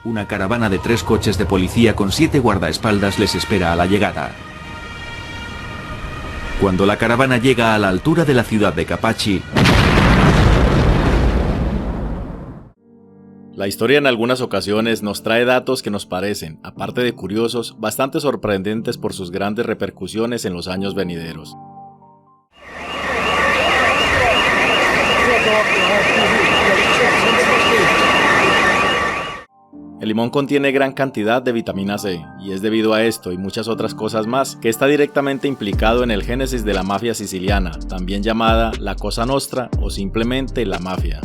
Una caravana de 3 coches de policía con 7 guardaespaldas les espera a la llegada. Cuando la caravana llega a la altura de la ciudad de Capachi, la historia en algunas ocasiones nos trae datos que nos parecen, aparte de curiosos, bastante sorprendentes por sus grandes repercusiones en los años venideros. El limón contiene gran cantidad de vitamina C, y es debido a esto y muchas otras cosas más que está directamente implicado en el génesis de la mafia siciliana, también llamada la Cosa Nostra o simplemente la mafia.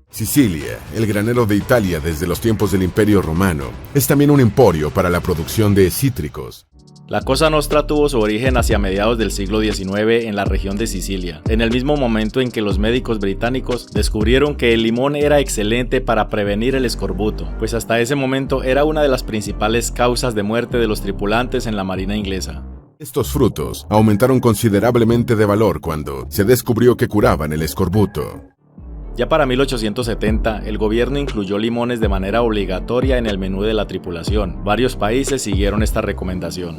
Sicilia, el granero de Italia desde los tiempos del Imperio Romano, es también un emporio para la producción de cítricos. La Cosa Nostra tuvo su origen hacia mediados del siglo XIX en la región de Sicilia, en el mismo momento en que los médicos británicos descubrieron que el limón era excelente para prevenir el escorbuto, pues hasta ese momento era una de las principales causas de muerte de los tripulantes en la marina inglesa. Estos frutos aumentaron considerablemente de valor cuando se descubrió que curaban el escorbuto. Ya para 1870, el gobierno incluyó limones de manera obligatoria en el menú de la tripulación. Varios países siguieron esta recomendación.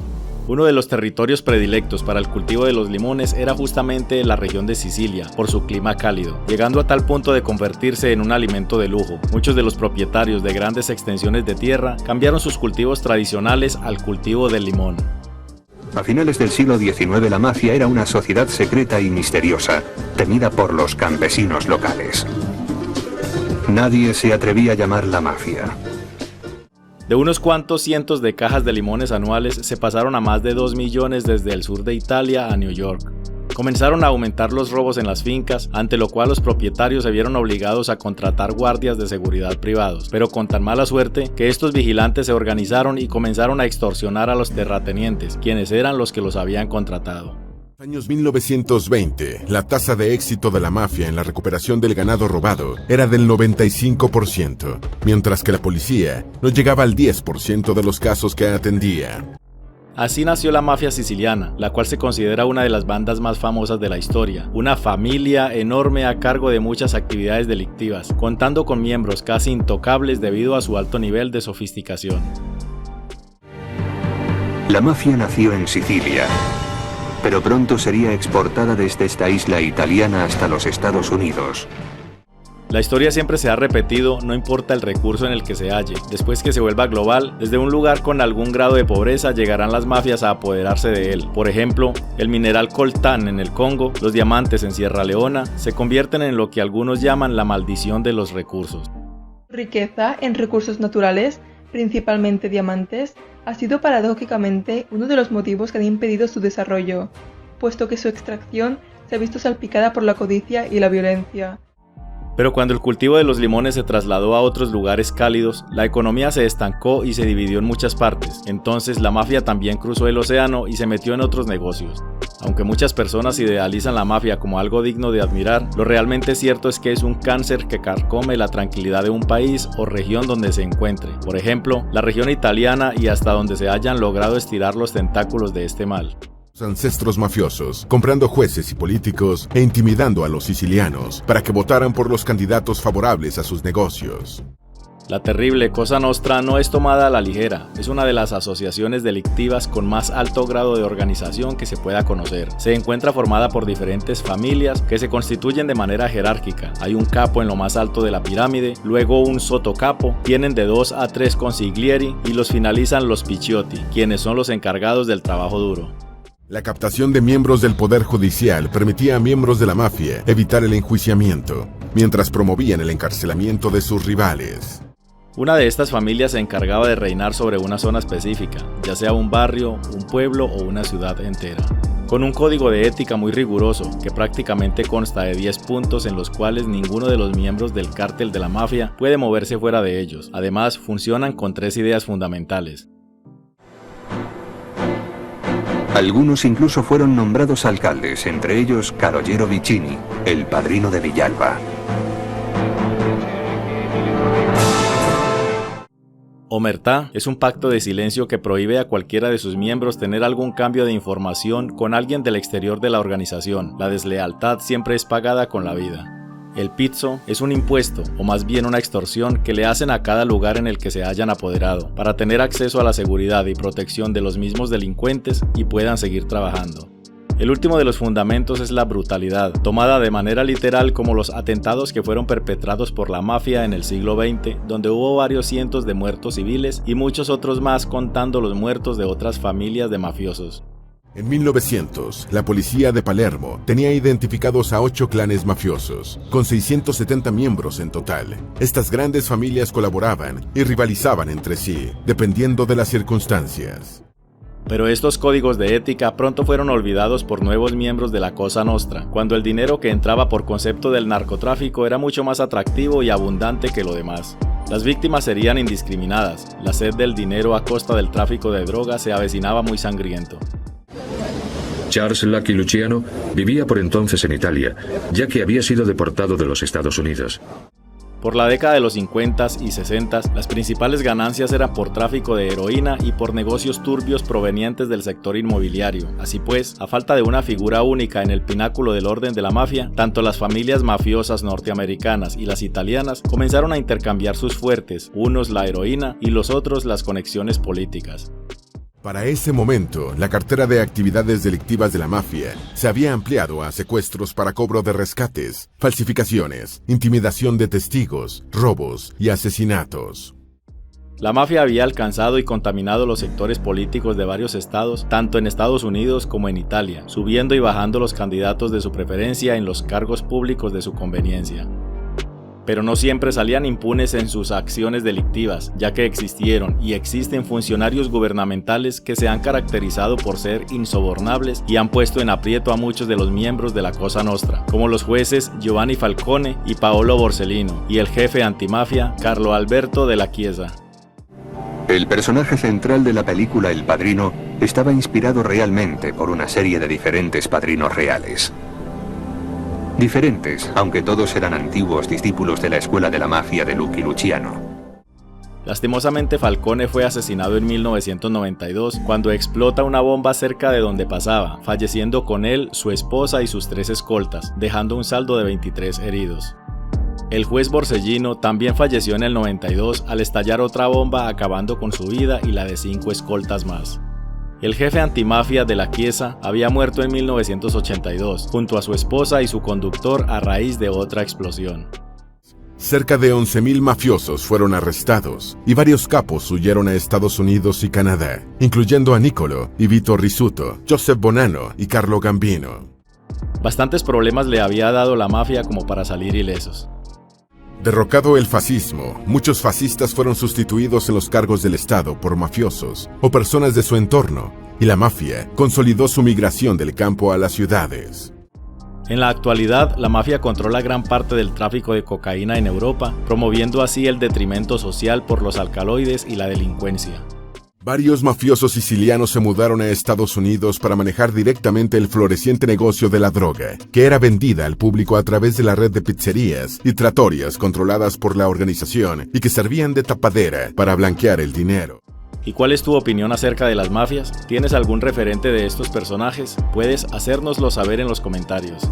Uno de los territorios predilectos para el cultivo de los limones era justamente la región de Sicilia, por su clima cálido, llegando a tal punto de convertirse en un alimento de lujo. Muchos de los propietarios de grandes extensiones de tierra cambiaron sus cultivos tradicionales al cultivo del limón. A finales del siglo XIX la mafia era una sociedad secreta y misteriosa, temida por los campesinos locales. Nadie se atrevía a llamarla mafia. De unos cuantos cientos de cajas de limones anuales se pasaron a más de 2 millones desde el sur de Italia a New York. Comenzaron a aumentar los robos en las fincas, ante lo cual los propietarios se vieron obligados a contratar guardias de seguridad privados, pero con tan mala suerte que estos vigilantes se organizaron y comenzaron a extorsionar a los terratenientes, quienes eran los que los habían contratado. En los años 1920, la tasa de éxito de la mafia en la recuperación del ganado robado era del 95%, mientras que la policía no llegaba al 10% de los casos que atendía. Así nació la mafia siciliana, la cual se considera una de las bandas más famosas de la historia, una familia enorme a cargo de muchas actividades delictivas, contando con miembros casi intocables debido a su alto nivel de sofisticación. La mafia nació en Sicilia, pero pronto sería exportada desde esta isla italiana hasta los Estados Unidos. La historia siempre se ha repetido, no importa el recurso en el que se halle. Después que se vuelva global, desde un lugar con algún grado de pobreza llegarán las mafias a apoderarse de él. Por ejemplo, el mineral coltán en el Congo, los diamantes en Sierra Leona, se convierten en lo que algunos llaman la maldición de los recursos. Riqueza en recursos naturales, principalmente diamantes, ha sido paradójicamente uno de los motivos que han impedido su desarrollo, puesto que su extracción se ha visto salpicada por la codicia y la violencia. Pero cuando el cultivo de los limones se trasladó a otros lugares cálidos, la economía se estancó y se dividió en muchas partes. Entonces la mafia también cruzó el océano y se metió en otros negocios. Aunque muchas personas idealizan la mafia como algo digno de admirar, lo realmente cierto es que es un cáncer que carcome la tranquilidad de un país o región donde se encuentre. Por ejemplo, la región italiana y hasta donde se hayan logrado estirar los tentáculos de este mal. Los ancestros mafiosos, comprando jueces y políticos e intimidando a los sicilianos para que votaran por los candidatos favorables a sus negocios. La terrible Cosa Nostra no es tomada a la ligera, es una de las asociaciones delictivas con más alto grado de organización que se pueda conocer. Se encuentra formada por diferentes familias que se constituyen de manera jerárquica. Hay un capo en lo más alto de la pirámide, luego un sottocapo, tienen de 2 a 3 consiglieri y los finalizan los picciotti, quienes son los encargados del trabajo duro. La captación de miembros del poder judicial permitía a miembros de la mafia evitar el enjuiciamiento, mientras promovían el encarcelamiento de sus rivales. Una de estas familias se encargaba de reinar sobre una zona específica, ya sea un barrio, un pueblo o una ciudad entera, con un código de ética muy riguroso que prácticamente consta de 10 puntos en los cuales ninguno de los miembros del cártel de la mafia puede moverse fuera de ellos. Además, funcionan con 3 ideas fundamentales. Algunos incluso fueron nombrados alcaldes, entre ellos Calogero Vicini, el padrino de Villalba. Omertá es un pacto de silencio que prohíbe a cualquiera de sus miembros tener algún cambio de información con alguien del exterior de la organización. La deslealtad siempre es pagada con la vida. El pizzo es un impuesto, o más bien una extorsión, que le hacen a cada lugar en el que se hayan apoderado, para tener acceso a la seguridad y protección de los mismos delincuentes y puedan seguir trabajando. El último de los fundamentos es la brutalidad, tomada de manera literal como los atentados que fueron perpetrados por la mafia en el siglo XX, donde hubo varios cientos de muertos civiles y muchos otros más contando los muertos de otras familias de mafiosos. En 1900, la policía de Palermo tenía identificados a 8 clanes mafiosos, con 670 miembros en total. Estas grandes familias colaboraban y rivalizaban entre sí, dependiendo de las circunstancias. Pero estos códigos de ética pronto fueron olvidados por nuevos miembros de la Cosa Nostra, cuando el dinero que entraba por concepto del narcotráfico era mucho más atractivo y abundante que lo demás. Las víctimas serían indiscriminadas, la sed del dinero a costa del tráfico de drogas se avecinaba muy sangriento. Charles Lucky Luciano vivía por entonces en Italia, ya que había sido deportado de los Estados Unidos. Por la década de los 50s y 60s, las principales ganancias eran por tráfico de heroína y por negocios turbios provenientes del sector inmobiliario. Así pues, a falta de una figura única en el pináculo del orden de la mafia, tanto las familias mafiosas norteamericanas y las italianas comenzaron a intercambiar sus fuertes, unos la heroína y los otros las conexiones políticas. Para ese momento, la cartera de actividades delictivas de la mafia se había ampliado a secuestros para cobro de rescates, falsificaciones, intimidación de testigos, robos y asesinatos. La mafia había alcanzado y contaminado los sectores políticos de varios estados, tanto en Estados Unidos como en Italia, subiendo y bajando los candidatos de su preferencia en los cargos públicos de su conveniencia. Pero no siempre salían impunes en sus acciones delictivas, ya que existieron y existen funcionarios gubernamentales que se han caracterizado por ser insobornables y han puesto en aprieto a muchos de los miembros de la Cosa Nostra, como los jueces Giovanni Falcone y Paolo Borsellino, y el jefe antimafia Carlo Alberto Della Chiesa. El personaje central de la película El Padrino estaba inspirado realmente por una serie de diferentes padrinos reales. Diferentes, aunque todos eran antiguos discípulos de la escuela de la mafia de Lucky Luciano. Lastimosamente Falcone fue asesinado en 1992 cuando explota una bomba cerca de donde pasaba, falleciendo con él su esposa y sus 3 escoltas, dejando un saldo de 23 heridos. El juez Borsellino también falleció en el 92 al estallar otra bomba acabando con su vida y la de 5 escoltas más. El jefe antimafia Della Chiesa había muerto en 1982, junto a su esposa y su conductor a raíz de otra explosión. Cerca de 11.000 mafiosos fueron arrestados y varios capos huyeron a Estados Unidos y Canadá, incluyendo a Niccolo y Vito Rizzuto, Joseph Bonanno y Carlo Gambino. Bastantes problemas le había dado la mafia como para salir ilesos. Derrocado el fascismo, muchos fascistas fueron sustituidos en los cargos del Estado por mafiosos o personas de su entorno, y la mafia consolidó su migración del campo a las ciudades. En la actualidad, la mafia controla gran parte del tráfico de cocaína en Europa, promoviendo así el detrimento social por los alcaloides y la delincuencia. Varios mafiosos sicilianos se mudaron a Estados Unidos para manejar directamente el floreciente negocio de la droga, que era vendida al público a través de la red de pizzerías y trattorias controladas por la organización y que servían de tapadera para blanquear el dinero. ¿Y cuál es tu opinión acerca de las mafias? ¿Tienes algún referente de estos personajes? Puedes hacérnoslo saber en los comentarios.